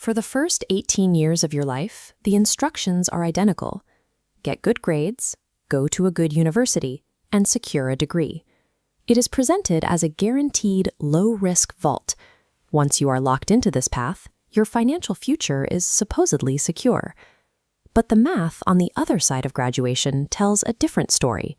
For the first 18 years of your life, the instructions are identical. Get good grades, go to a good university, and secure a degree. It is presented as a guaranteed low-risk vault. Once you are locked into this path, your financial future is supposedly secure. But the math on the other side of graduation tells a different story.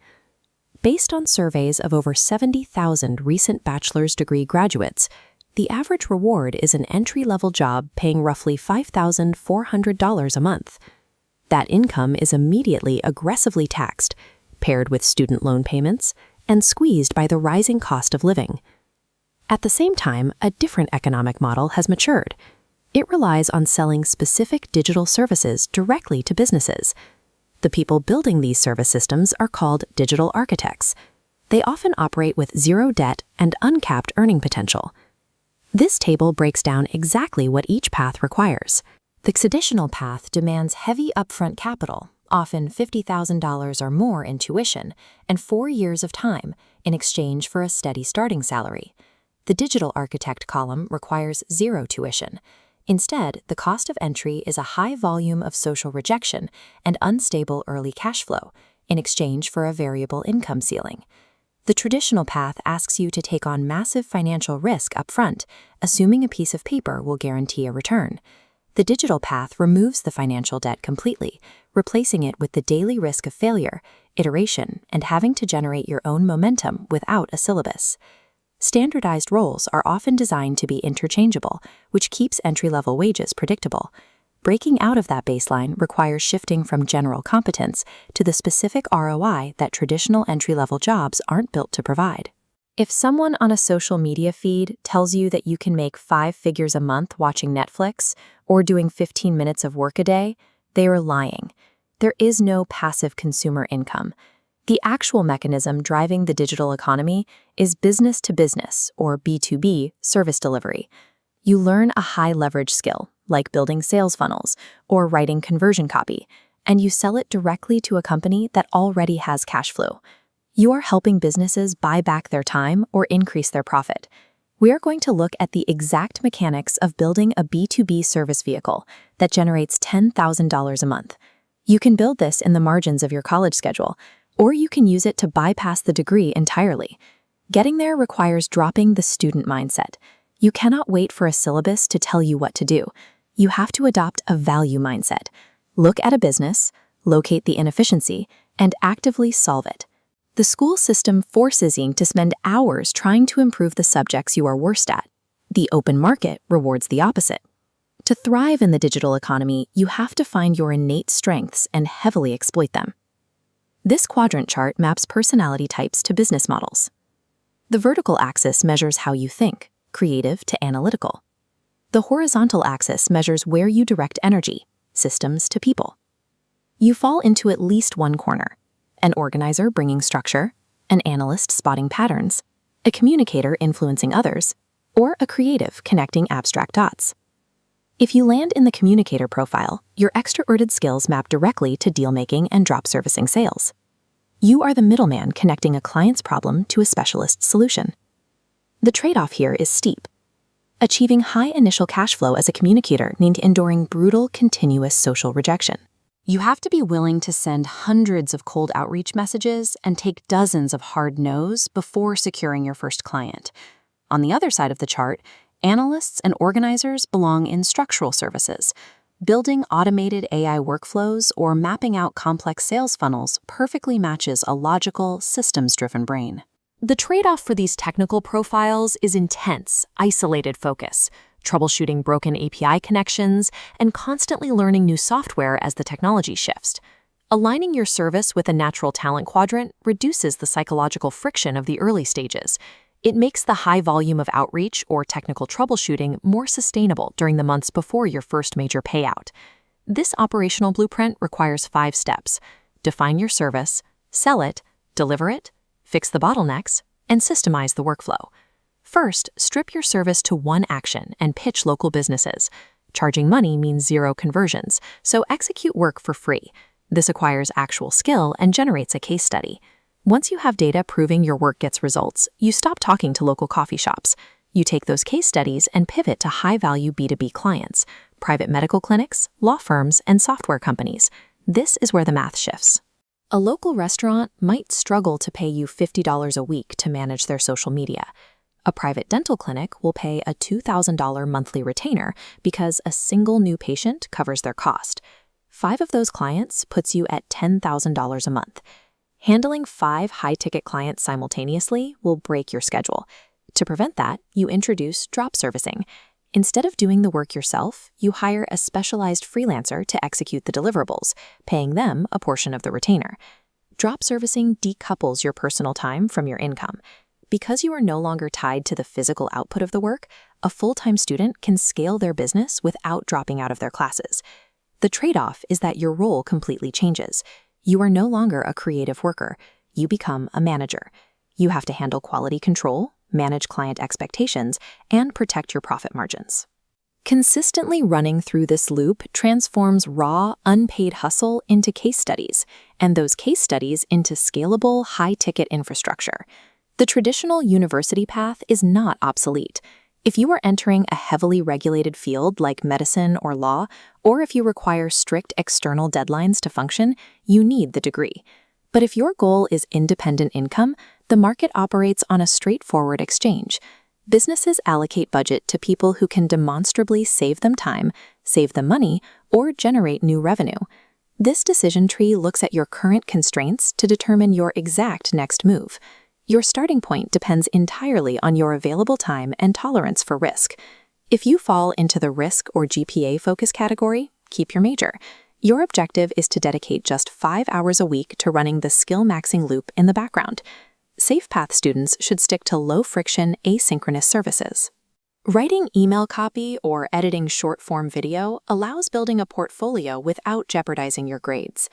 Based on surveys of over 70,000 recent bachelor's degree graduates, the average reward is an entry-level job paying roughly $5,400 a month. That income is immediately aggressively taxed, paired with student loan payments, and squeezed by the rising cost of living. At the same time, a different economic model has matured. It relies on selling specific digital services directly to businesses. The people building these service systems are called digital architects. They often operate with zero debt and uncapped earning potential. This table breaks down exactly what each path requires. The traditional path demands heavy upfront capital, often $50,000 or more in tuition, and 4 years of time in exchange for a steady starting salary. The digital architect column requires zero tuition. Instead, the cost of entry is a high volume of social rejection and unstable early cash flow in exchange for a variable income ceiling. The traditional path asks you to take on massive financial risk upfront, assuming a piece of paper will guarantee a return. The digital path removes the financial debt completely, replacing it with the daily risk of failure, iteration, and having to generate your own momentum without a syllabus. Standardized roles are often designed to be interchangeable, which keeps entry-level wages predictable. Breaking out of that baseline requires shifting from general competence to the specific ROI that traditional entry-level jobs aren't built to provide. If someone on a social media feed tells you that you can make 5 figures a month watching Netflix or doing 15 minutes of work a day, they are lying. There is no passive consumer income. The actual mechanism driving the digital economy is business-to-business, or B2B, service delivery. You learn a high-leverage skill, like building sales funnels or writing conversion copy, and you sell it directly to a company that already has cash flow. You are helping businesses buy back their time or increase their profit. We are going to look at the exact mechanics of building a B2B service vehicle that generates $10,000 a month. You can build this in the margins of your college schedule, or you can use it to bypass the degree entirely. Getting there requires dropping the student mindset. You cannot wait for a syllabus to tell you what to do. You have to adopt a value mindset. Look at a business, locate the inefficiency, and actively solve it. The school system forces you to spend hours trying to improve the subjects you are worst at. The open market rewards the opposite. To thrive in the digital economy, you have to find your innate strengths and heavily exploit them. This quadrant chart maps personality types to business models. The vertical axis measures how you think, creative to analytical. The horizontal axis measures where you direct energy, systems to people. You fall into at least one corner: an organizer bringing structure, an analyst spotting patterns, a communicator influencing others, or a creative connecting abstract dots. If you land in the communicator profile, your extroverted skills map directly to deal-making and drop servicing sales. You are the middleman connecting a client's problem to a specialist's solution. The trade-off here is steep. Achieving high initial cash flow as a communicator means enduring brutal, continuous social rejection. You have to be willing to send hundreds of cold outreach messages and take dozens of hard no's before securing your first client. On the other side of the chart, analysts and organizers belong in structural services. Building automated AI workflows or mapping out complex sales funnels perfectly matches a logical, systems-driven brain. The trade-off for these technical profiles is intense, isolated focus, troubleshooting broken API connections, and constantly learning new software as the technology shifts. Aligning your service with a natural talent quadrant reduces the psychological friction of the early stages. It makes the high volume of outreach or technical troubleshooting more sustainable during the months before your first major payout. This operational blueprint requires 5 steps: define your service, sell it, deliver it, fix the bottlenecks, and systemize the workflow. First, strip your service to one action and pitch local businesses. Charging money means zero conversions, so execute work for free. This acquires actual skill and generates a case study. Once you have data proving your work gets results, you stop talking to local coffee shops. You take those case studies and pivot to high-value B2B clients, private medical clinics, law firms, and software companies. This is where the math shifts. A local restaurant might struggle to pay you $50 a week to manage their social media. A private dental clinic will pay a $2,000 monthly retainer because a single new patient covers their cost. 5 of those clients puts you at $10,000 a month. Handling 5 high-ticket clients simultaneously will break your schedule. To prevent that, you introduce drop servicing. Instead of doing the work yourself, you hire a specialized freelancer to execute the deliverables, paying them a portion of the retainer. Drop servicing decouples your personal time from your income. Because you are no longer tied to the physical output of the work, a full-time student can scale their business without dropping out of their classes. The trade-off is that your role completely changes. You are no longer a creative worker. You become a manager. You have to handle quality control, manage client expectations, and protect your profit margins. Consistently running through this loop transforms raw, unpaid hustle into case studies, and those case studies into scalable, high-ticket infrastructure. The traditional university path is not obsolete. If you are entering a heavily regulated field like medicine or law, or if you require strict external deadlines to function, you need the degree. But if your goal is independent income, the market operates on a straightforward exchange. Businesses allocate budget to people who can demonstrably save them time, save them money, or generate new revenue. This decision tree looks at your current constraints to determine your exact next move. Your starting point depends entirely on your available time and tolerance for risk. If you fall into the risk or GPA focus category, keep your major. Your objective is to dedicate just 5 hours a week to running the skill-maxing loop in the background. SafePath students should stick to low-friction, asynchronous services. Writing email copy or editing short-form video allows building a portfolio without jeopardizing your grades.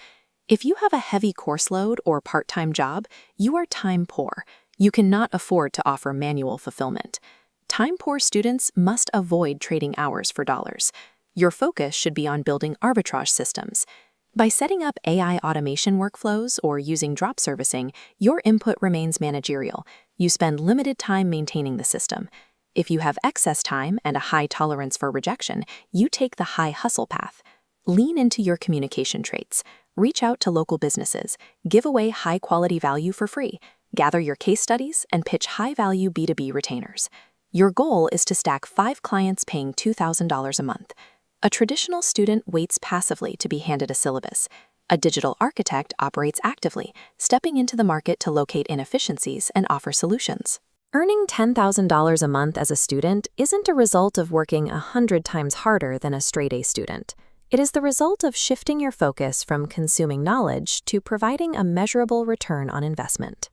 If you have a heavy course load or part-time job, you are time poor. You cannot afford to offer manual fulfillment. Time-poor students must avoid trading hours for dollars. Your focus should be on building arbitrage systems. By setting up AI automation workflows or using drop servicing, your input remains managerial. You spend limited time maintaining the system. If you have excess time and a high tolerance for rejection, you take the high hustle path. Lean into your communication traits. Reach out to local businesses. Give away high-quality value for free. Gather your case studies and pitch high-value B2B retainers. Your goal is to stack 5 clients paying $2,000 a month. A traditional student waits passively to be handed a syllabus. A digital architect operates actively, stepping into the market to locate inefficiencies and offer solutions. Earning $10,000 a month as a student isn't a result of working 100 times harder than a straight-A student. It is the result of shifting your focus from consuming knowledge to providing a measurable return on investment.